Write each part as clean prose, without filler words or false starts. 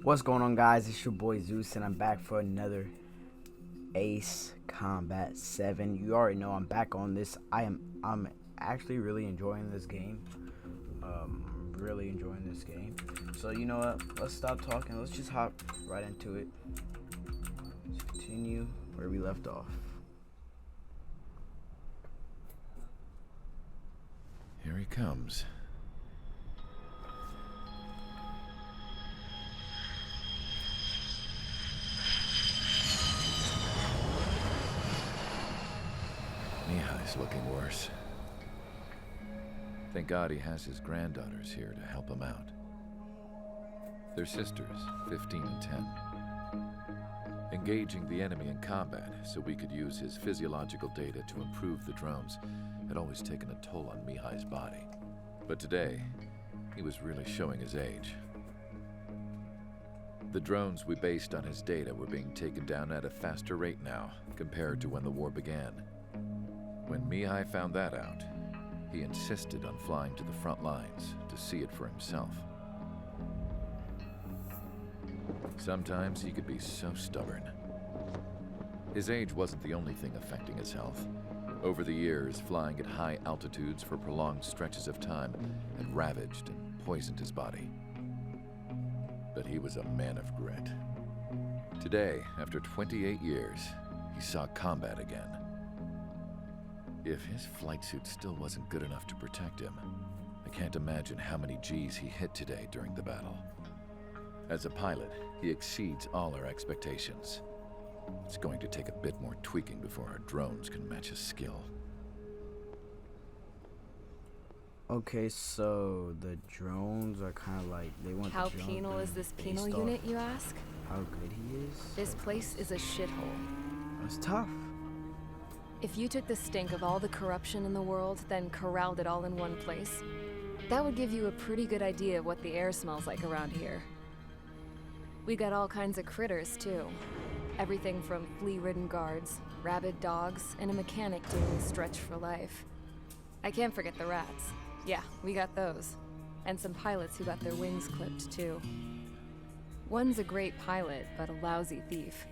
What's going on, guys? It's your boy Zeus, and I'm back for another Ace Combat 7. You already know I'm back on this. I'm actually really enjoying this game. Really enjoying this game. So you know what? Let's stop talking. Let's just hop right into it. Let's continue where we left off. Here he comes. Mihai's looking worse. Thank God he has his granddaughters here to help him out. They're sisters, 15 and 10. Engaging the enemy in combat so we could use his physiological data to improve the drones had always taken a toll on Mihai's body. But today, he was really showing his age. The drones we based on his data were being taken down at a faster rate now compared to when the war began. When Mihai found that out, he insisted on flying to the front lines to see it for himself. Sometimes he could be so stubborn. His age wasn't the only thing affecting his health. Over the years, flying at high altitudes for prolonged stretches of time had ravaged and poisoned his body. But he was a man of grit. Today, after 28 years, he saw combat again. If his flight suit still wasn't good enough to protect him, I can't imagine how many G's he hit today during the battle. As a pilot, he exceeds all our expectations. It's going to take a bit more tweaking before our drones can match his skill. Okay, so the drones are kind of like, they want How the drones penal is this penal based unit, off you ask? how good he is. This place is a shithole. That's tough. If you took the stink of all the corruption in the world, then corralled it all in one place, that would give you a pretty good idea of what the air smells like around here. We got all kinds of critters, too. Everything from flea-ridden guards, rabid dogs, and a mechanic doing stretch for life. I can't forget the rats. Yeah, we got those. And some pilots who got their wings clipped, too. One's a great pilot, but a lousy thief.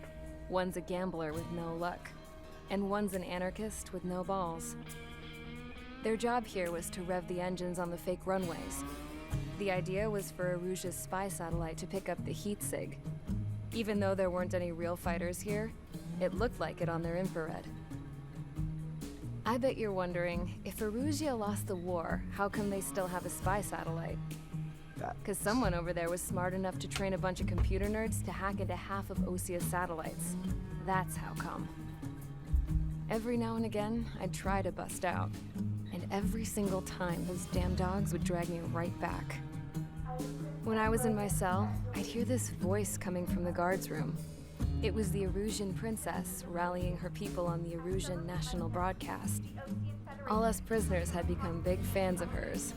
One's a gambler with no luck. And one's an anarchist with no balls. Their job here was to rev the engines on the fake runways. The idea was for Aruja's spy satellite to pick up the heat sig. Even though there weren't any real fighters here, it looked like it on their infrared. I bet you're wondering, if Aruja lost the war, how come they still have a spy satellite? Because someone over there was smart enough to train a bunch of computer nerds to hack into half of Osia's satellites. That's how come. Every now and again, I'd try to bust out. And every single time, those damn dogs would drag me right back. When I was in my cell, I'd hear this voice coming from the guards room. It was the Arusian princess rallying her people on the Arusian national broadcast. All us prisoners had become big fans of hers.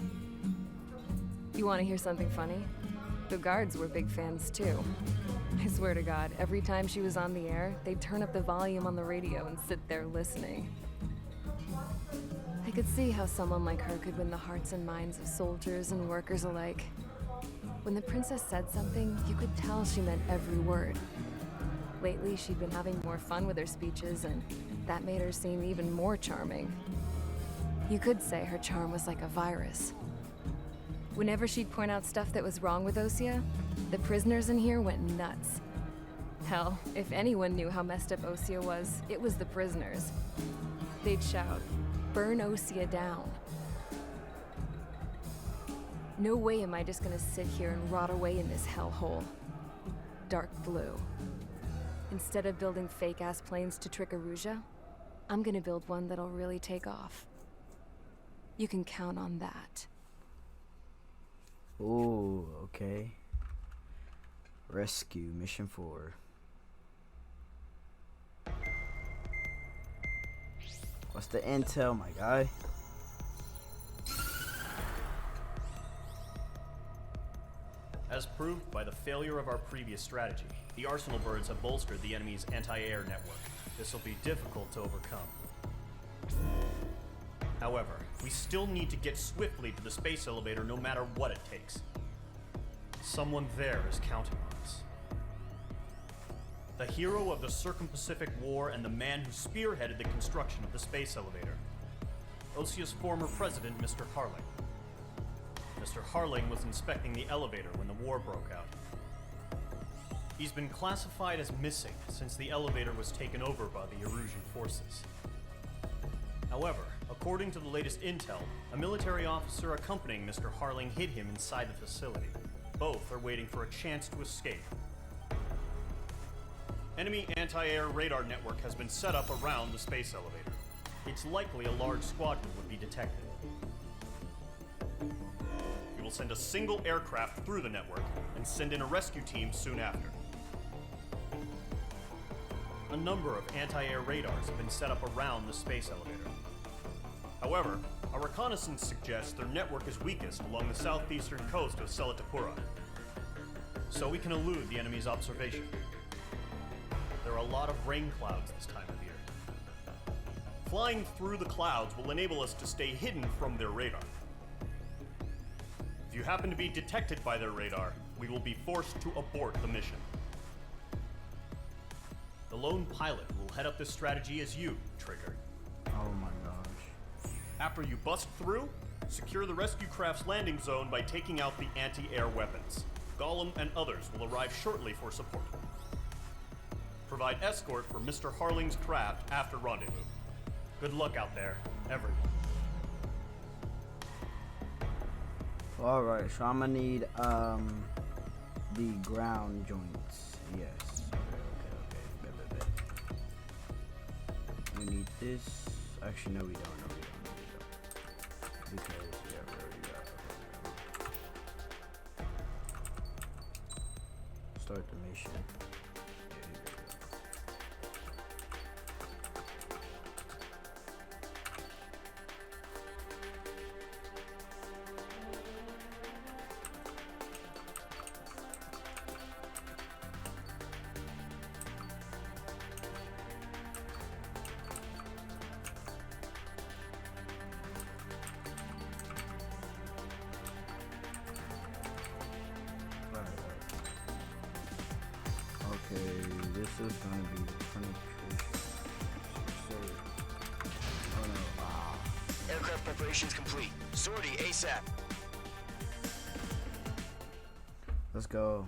You want to hear something funny? The guards were big fans too. I swear to God, every time she was on the air, they'd turn up the volume on the radio and sit there listening. I could see how someone like her could win the hearts and minds of soldiers and workers alike. When the princess said something, you could tell she meant every word. Lately, she'd been having more fun with her speeches, and that made her seem even more charming. You could say her charm was like a virus. Whenever she'd point out stuff that was wrong with Osia, the prisoners in here went nuts. Hell, if anyone knew how messed up Osia was, it was the prisoners. They'd shout, "Burn Osia down." No way am I just gonna sit here and rot away in this hellhole. Dark blue. Instead of building fake-ass planes to trick Aruja, I'm gonna build one that'll really take off. You can count on that. Ooh, okay. Rescue mission 4. What's the intel, my guy? As proved by the failure of our previous strategy, the Arsenal birds have bolstered the enemy's anti-air network. This will be difficult to overcome. However, we still need to get swiftly to the space elevator no matter what it takes. Someone there is counting on us. The hero of the Circum-Pacific War and the man who spearheaded the construction of the space elevator. Osia's former president, Mr. Harling. Mr. Harling was inspecting the elevator when the war broke out. He's been classified as missing since the elevator was taken over by the Erusian forces. However, according to the latest intel, a military officer accompanying Mr. Harling hid him inside the facility. Both are waiting for a chance to escape. Enemy anti-air radar network has been set up around the space elevator. It's likely a large squadron would be detected. We will send a single aircraft through the network and send in a rescue team soon after. A number of anti-air radars have been set up around the space elevator. However, our reconnaissance suggests their network is weakest along the southeastern coast of Selatapura, so we can elude the enemy's observation. There are a lot of rain clouds this time of year. Flying through the clouds will enable us to stay hidden from their radar. If you happen to be detected by their radar, we will be forced to abort the mission. The lone pilot will head up this strategy as you, Trigger. Oh my gosh. After you bust through, secure the rescue craft's landing zone by taking out the anti-air weapons. Gollum and others will arrive shortly for support. Provide escort for Mr. Harling's craft after rendezvous. Good luck out there, everyone. Alright, so I'm gonna need the ground joints. Yes. Okay. Bet. We need this. Actually, no, we don't. Because we already got it. Start the mission. This is gonna be the penetration. Oh no. Aircraft preparations complete. Sortie ASAP. Let's go.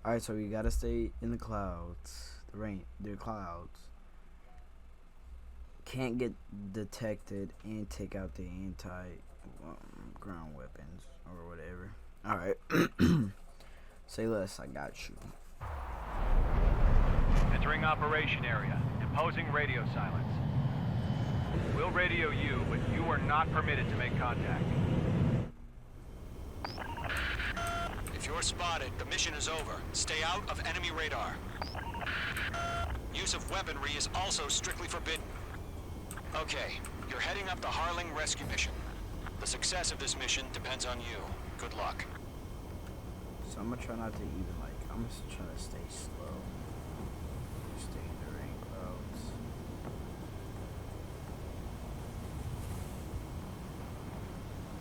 Alright, so we gotta stay in the clouds. The clouds. Can't get detected and take out the anti-ground weapons or whatever. Alright. Say less, I got you. Entering operation area. Imposing radio silence. We'll radio you, but you are not permitted to make contact. If you're spotted, the mission is over. Stay out of enemy radar. Use of weaponry is also strictly forbidden. Okay, you're heading up the Harling rescue mission. The success of this mission depends on you. Good luck. So I'm gonna try not to even I'm just trying to stay slow. Stay in the rain clouds.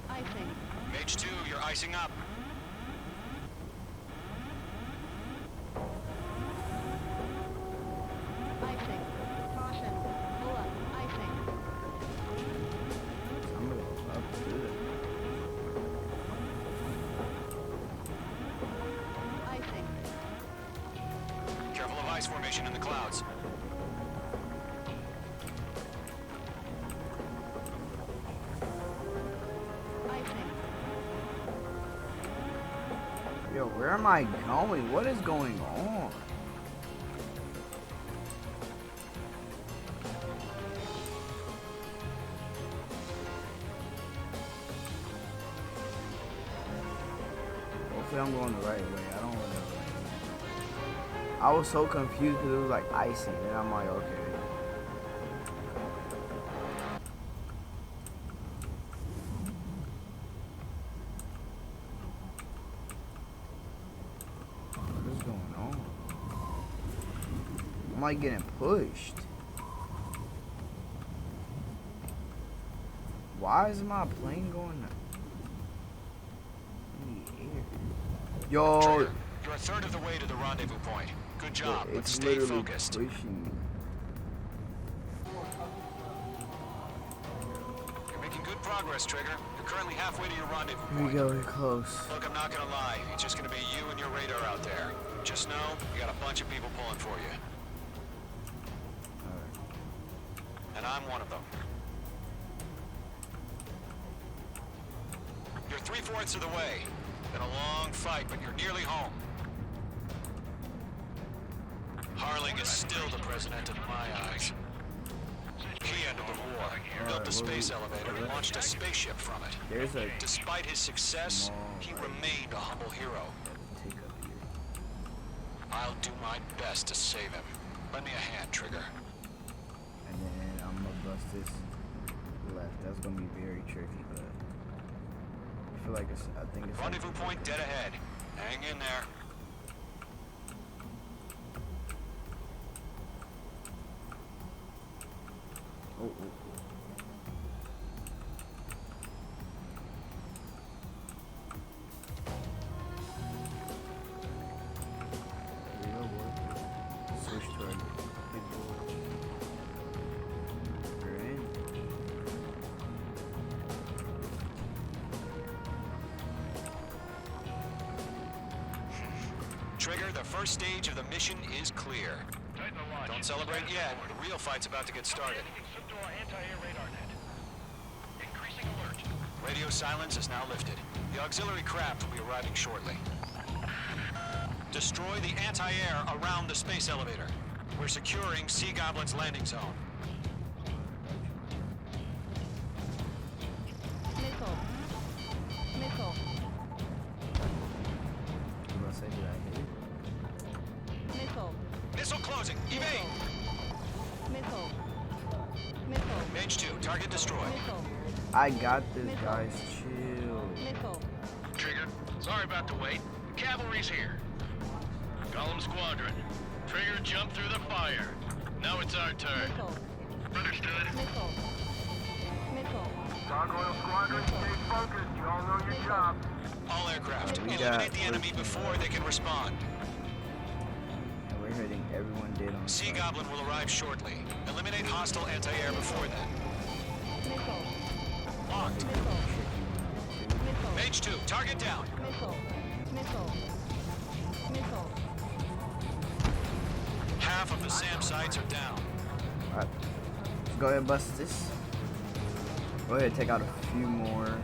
Icing. Mage 2, you're icing up. Icing. Caution. Pull up. Icing. I'm gonna go up to it. Icing. Careful of ice formation in the clouds. Icing. Yo, where am I going? What is going on? Hopefully I'm going the right way. I don't know. I was so confused because it was like icing, and I'm like, okay. What is going on? I'm like getting pushed. Why is my plane going in the air? Yo, Trigger, you're a third of the way to the rendezvous point. Good job, but it's stay literally focused. pushing me. You're making good progress, Trigger. You're currently halfway to your rendezvous Here we point. go, we're close. Look, I'm not gonna lie. It's just gonna be you and your radar out there. Just know you got a bunch of people pulling for you. Alright. And I'm one of them. You're 3/4 of the way. Been a long fight, but you're nearly home. Harling is still the president in my eyes. He ended the war, built the space elevator, and launched a spaceship from it. There's a Despite his success, he remained a humble hero. take up here. I'll do my best to save him. Lend me a hand, Trigger. And then I'm gonna bust this left. That's gonna be very tricky, but I feel like it's. I think it's. Rendezvous point dead ahead. Hang in there. Oh, oh. Here we go, boy. Switch to our big boy. We're in. Trigger, the first stage of the mission is clear. Don't celebrate yet. The real fight's about to get started. Radio silence is now lifted. The auxiliary craft will be arriving shortly. Destroy the anti-air around the space elevator. We're securing Sea Goblin's landing zone. Missile. Missile. I'm gonna say, did I hit it? Missile. Missile closing. Evade! Missile. Missile. Mage 2, target destroyed. Missile. I got this, guys. Chill. Missile. Trigger, sorry about the wait. The cavalry's here. Gollum Squadron. Trigger jumped through the fire. Now it's our turn. Missile. Understood. Missile. Missile. Gargoyle Squadron, stay focused. You all know your job. All aircraft, We got eliminate the enemy first- before they can respond. And we're hitting everyone dead on Sea sight. Goblin will arrive shortly. Eliminate hostile anti-air before then. Missile. Locked. Missile. Missile. Mage 2, target down. Missile. Missile. Missile. Half of the SAM sites are down. Alright. Let's go ahead and bust this. Go ahead and take out a few more.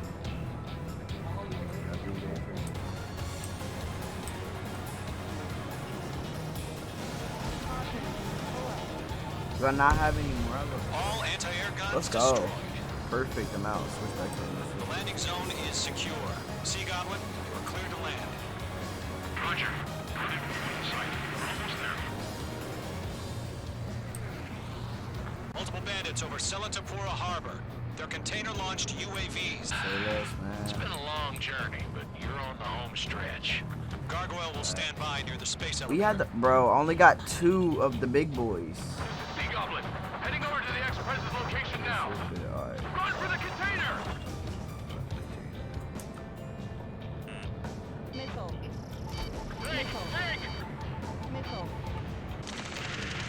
Do I not have any more? All anti-air guns Let's go. destroyed. Perfect amount. Switch back to The this. landing zone is secure. Sea Goblin, you are clear to land. Roger. Site. Almost there. Multiple bandits over Selatapura Harbor. They're container-launched UAVs. Say less, It's man. been a long journey, but you're on the home stretch. Gargoyle will stand by near the space elevator. We had the bro. I only got 2 of the big boys. Sea Goblin, heading over to the Express's location now. Alright. Run for the container! Missile. Think! Think! Missile.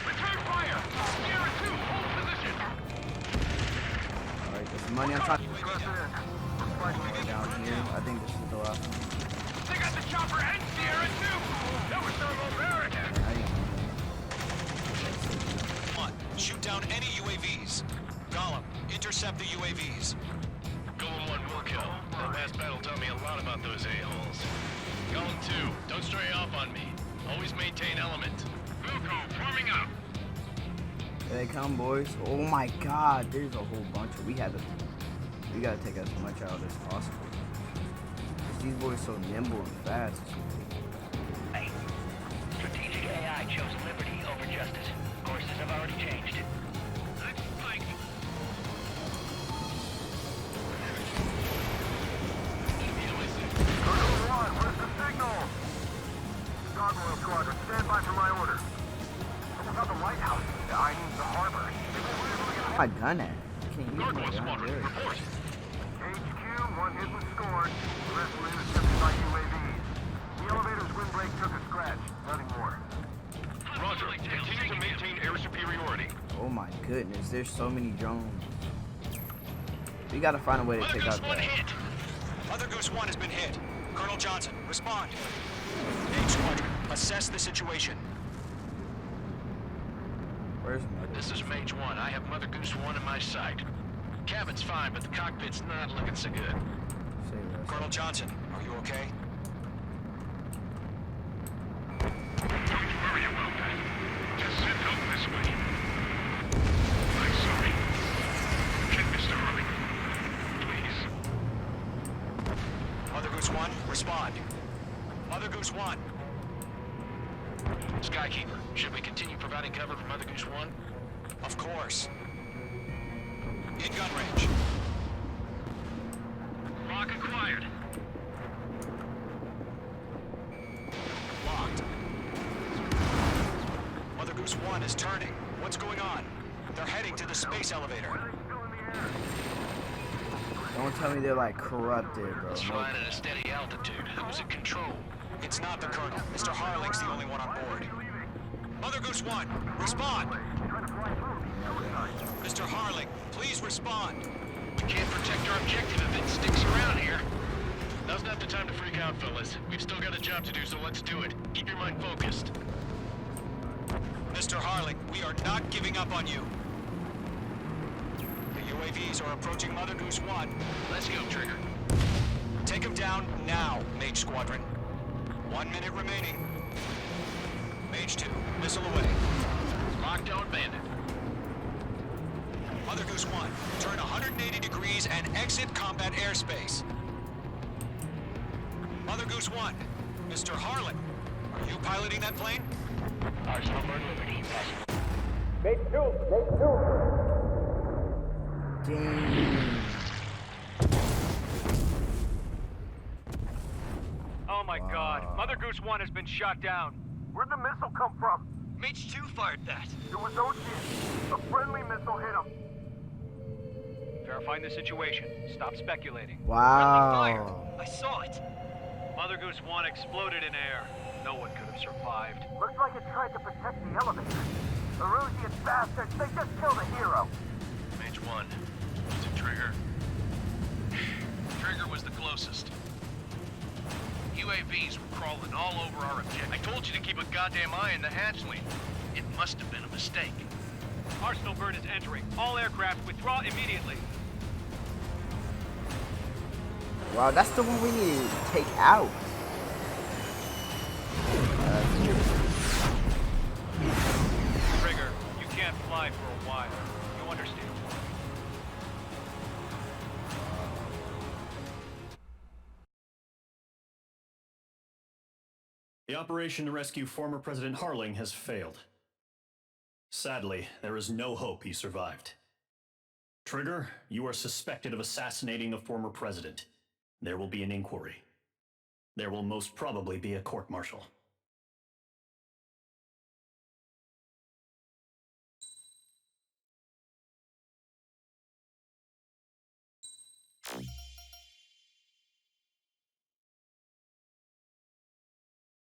Return fire! Sierra 2, hold position! Alright, there's money. I'm trying to UAV down. go down here. I think this is the last one. They got the chopper and Sierra 2! That was Thermo-American! One, shoot down any UAVs. Gollum, intercept the UAVs. Golem 1 will kill. That last battle taught me a lot about those a-holes. Golem 2, don't stray off on me. Always maintain element. Vuko, forming up! Here they come, boys. Oh my god, there's a whole bunch of. We gotta take as much out as possible. 'Cause these boys so nimble and fast. Hey, strategic AI chose liberty over justice. Courses have already changed. Gargoyle 1, where's the signal? Gargoyle Squadron, stand by for my orders. What about the lighthouse? I need the harbor. Where's my gun at? I can't use my Gargoyle gun. Squadron, There. report. Hit was scored. The rest were intercepted by UAVs. The elevator's windbreak took a scratch. Nothing more. Roger. Continue to maintain air superiority. Oh my goodness, there's so many drones. We gotta find a way to Mother take Goose out 1 that. hit. Mother Goose 1 has been hit. Colonel Johnson, respond. H Squadron, assess the situation. Where's Mother? This is Mage 1. I have Mother Goose 1 in my sight. Cabin's fine, but the cockpit's not looking so good. Say that. Colonel Johnson, are you okay? Don't worry about that. Just send help this way. I'm sorry. Get Mr. Harley. Please. Mother Goose 1, respond. Mother Goose 1. Skykeeper, should we continue providing cover for Mother Goose 1? Of course. In gun range. Lock acquired. Locked. Mother Goose 1 is turning. What's going on? They're heading to the space elevator. Don't tell me they're like corrupted, bro. It's flying at a steady altitude. Who's in control? It's not the Colonel. Mr. Harling's the only one on board. Mother Goose 1, respond! Mr. Harling, please respond. We can't protect our objective if it sticks around here. Now's not the time to freak out, fellas. We've still got a job to do, so let's do it. Keep your mind focused. Mr. Harling, we are not giving up on you. The UAVs are approaching Mother Goose 1. Let's go, Trigger. Take them down now, Mage Squadron. 1 minute remaining. Mage 2, missile away. Lockdown bandit. Mother Goose 1, turn 180 degrees and exit combat airspace. Mother Goose 1, Mr. Harlan, are you piloting that plane? Arsenal Bird Liberty. Dang. Oh my God. Mother Goose 1 has been shot down. Where'd the missile come from? Mage 2 fired that. It was Ocean. A friendly missile hit him. Verifying the situation. Stop speculating. Wow. I saw it. Mother Goose 1 exploded in air. No one could have survived. Looks like it tried to protect the elevator. The Erusian bastards, they just killed a hero. Mage 1. Was it Trigger? Trigger was the closest. UAVs were crawling all over our objective. I told you to keep a goddamn eye on the hatchling. It must have been a mistake. Arsenal Bird is entering. All aircraft withdraw immediately. Wow, that's the one we need to take out. Trigger, you can't fly for a while. You understand? The operation to rescue former President Harling has failed. Sadly, there is no hope he survived. Trigger, you are suspected of assassinating a former president. There will be an inquiry. There will most probably be a court-martial.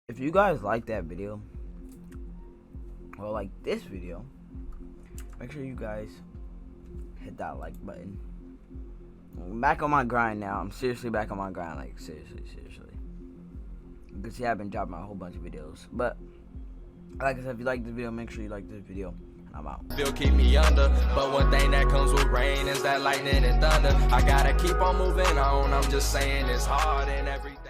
If you guys like that video, or like this video, make sure you guys hit that like button. I'm back on my grind now. I'm seriously back on my grind, like seriously. You can see I've been dropping a whole bunch of videos. But like I said, if you like this video, make sure you like this video. I'm out. Still keep me under, but one thing that comes with rain is that lightning and thunder. I gotta keep on moving on. I'm just saying it's hard and everything.